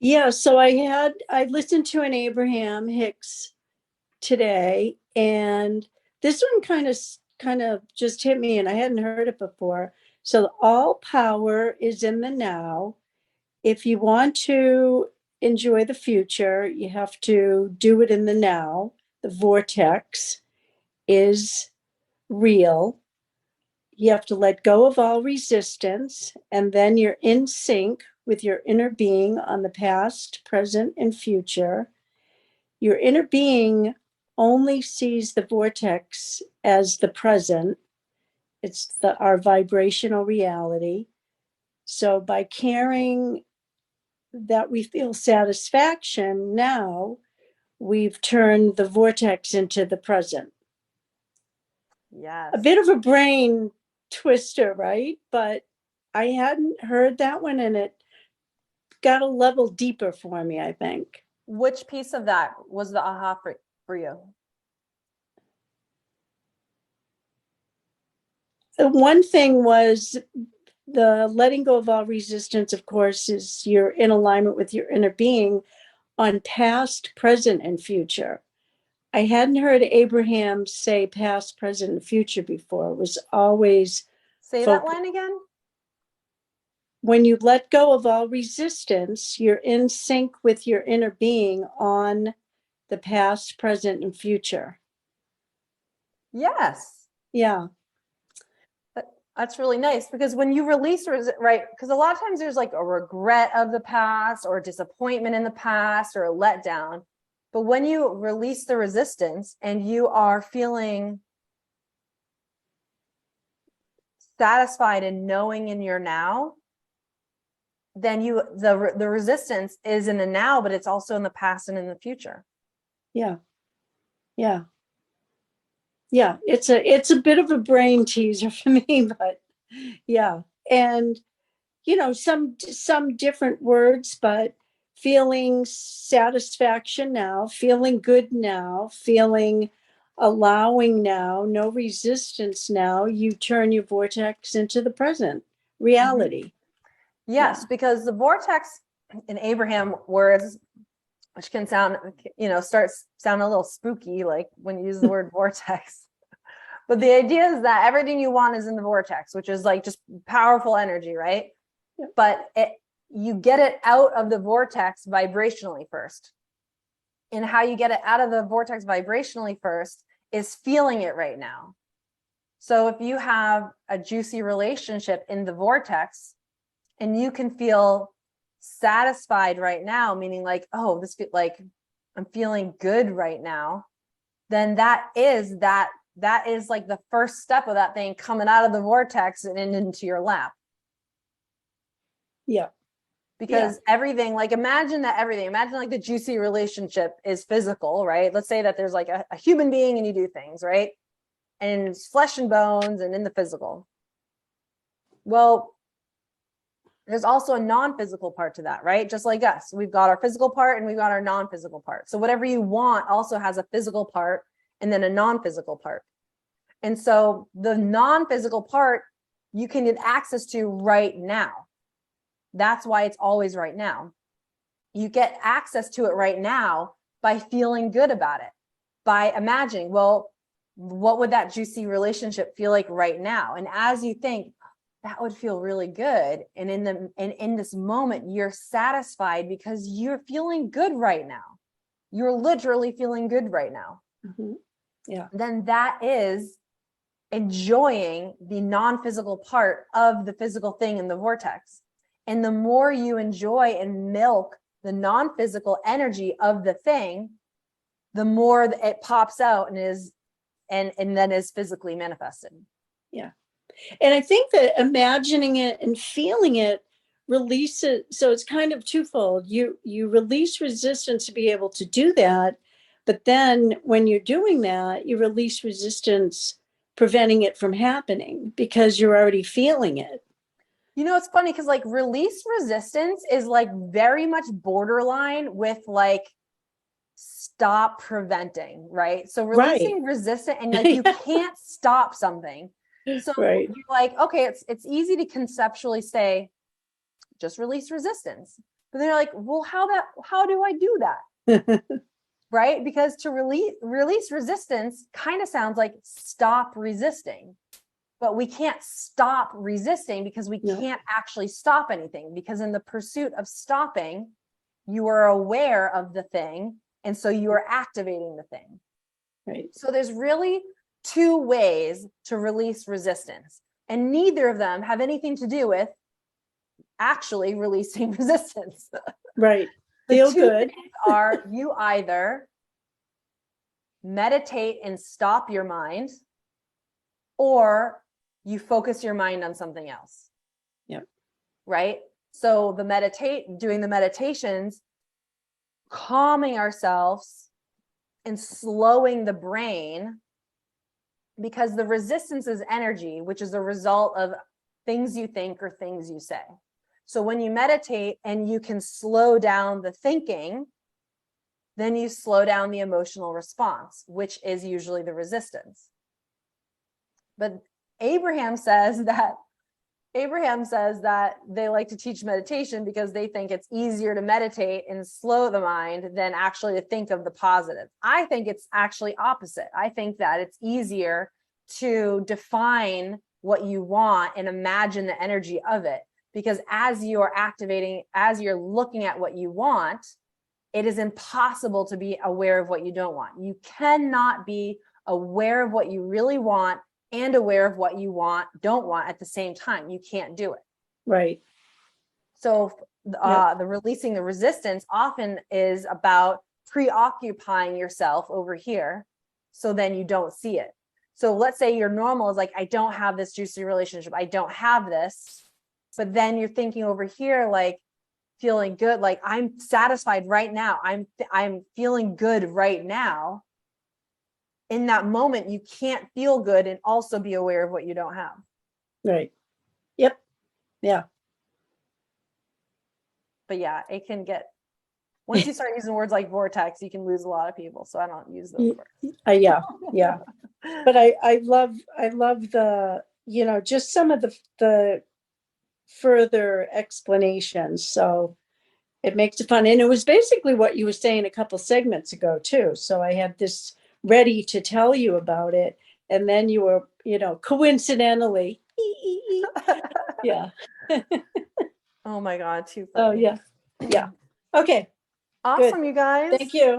Yeah, so I listened to an Abraham Hicks today, and this one kind of just hit me, and I hadn't heard it before. So all power is in the now. If you want to enjoy the future, you have to do it in the now. The vortex is real. You have to let go of all resistance, and then you're in sync with your inner being on the past, present, and future. Your inner being only sees the vortex as the present. It's our vibrational reality. So by caring that we feel satisfaction now, we've turned the vortex into the present. A Yes. bit of a brain twister, right? But I hadn't heard that one, and it got a level deeper for me, I think. Which piece of that was the aha for you? The one thing was the letting go of all resistance, of course, is you're in alignment with your inner being on past, present, and future. I hadn't heard Abraham say past, present, and future before. It was always Say that focused. line again. When you let go of all resistance, you're in sync with your inner being on the past, present, and future. Yes. Yeah. That's really nice because when you release, right? Because a lot of times there's like a regret of the past or a disappointment in the past or a letdown. But when you release the resistance and you are feeling satisfied and knowing in your now, then the resistance is in the now, but it's also in the past and in the future. Yeah. Yeah. Yeah. It's a bit of a brain teaser for me, but yeah. And some different words, but feeling satisfaction now, feeling good now, feeling allowing now, no resistance now, you turn your vortex into the present reality. Yes, Yeah. because the vortex in Abraham words, which can sound, starts sound a little spooky, like when you use the word vortex. But the idea is that everything you want is in the vortex, which is like just powerful energy, right? Yeah. But you get it out of the vortex vibrationally first. And how you get it out of the vortex vibrationally first is feeling it right now. So if you have a juicy relationship in the vortex and you can feel satisfied right now, meaning like, oh, like I'm feeling good right now, then that is like the first step of that thing coming out of the vortex and into your lap. Yeah. Yeah. Because everything, like imagine like the juicy relationship is physical, right? Let's say that there's like a human being and you do things, right? And it's flesh and bones and in the physical. Well, there's also a non-physical part to that, right? Just like us, we've got our physical part and we've got our non-physical part. So whatever you want also has a physical part and then a non-physical part. And so the non-physical part you can get access to right now. That's why it's always right now. You get access to it right now by feeling good about it, by imagining, well, what would that juicy relationship feel like right now? And as you think, that would feel really good. And in this moment, you're satisfied because you're feeling good right now. You're literally feeling good right now. Mm-hmm. Yeah. Then that is enjoying the non-physical part of the physical thing in the vortex. And the more you enjoy and milk the non-physical energy of the thing, the more it pops out and then is physically manifested. Yeah. And I think that imagining it and feeling it release it. So it's kind of twofold. You release resistance to be able to do that, but then when you're doing that, you release resistance preventing it from happening because you're already feeling it. It's funny because like release resistance is like very much borderline with like stop preventing, right? So Right. releasing resistance and like you can't stop something. So Right. you're like, okay, it's easy to conceptually say, just release resistance. But they're like, well, how do I do that? Right? Because to release resistance kind of sounds like stop resisting. But we can't stop resisting because we can't actually stop anything, because in the pursuit of stopping, you are aware of the thing. And so you are activating the thing. Right. So there's really two ways to release resistance, and neither of them have anything to do with actually releasing resistance. Right. The Feel two good. things are, you either meditate and stop your mind, or you focus your mind on something else. Yep. Right? So doing the meditations, calming ourselves and slowing the brain, because the resistance is energy, which is a result of things you think or things you say. So when you meditate and you can slow down the thinking, then you slow down the emotional response, which is usually the resistance. But Abraham says that they like to teach meditation because they think it's easier to meditate and slow the mind than actually to think of the positive. I think it's actually opposite. I think that it's easier to define what you want and imagine the energy of it, because as you're looking at what you want, it is impossible to be aware of what you don't want. You cannot be aware of what you really want and aware of what you don't want at the same time. You can't do it. Right. So the releasing the resistance often is about preoccupying yourself over here, so then you don't see it. So let's say your normal is like, I don't have this juicy relationship, I don't have this, but then you're thinking over here, like feeling good, like I'm satisfied right now, I'm feeling good right now. In that moment, you can't feel good and also be aware of what you don't have. Right. Yep. Yeah. But yeah, it can get, once you start using words like vortex, you can lose a lot of people. So I don't use those words. Yeah. Yeah. But I love the, just some of the further explanations. So it makes it fun. And it was basically what you were saying a couple segments ago too. So I had this ready to tell you about it. And then you were, coincidentally. Yeah. Oh my God, too Oh funny. yeah. Yeah. Okay. Awesome, Good. you guys. Thank you.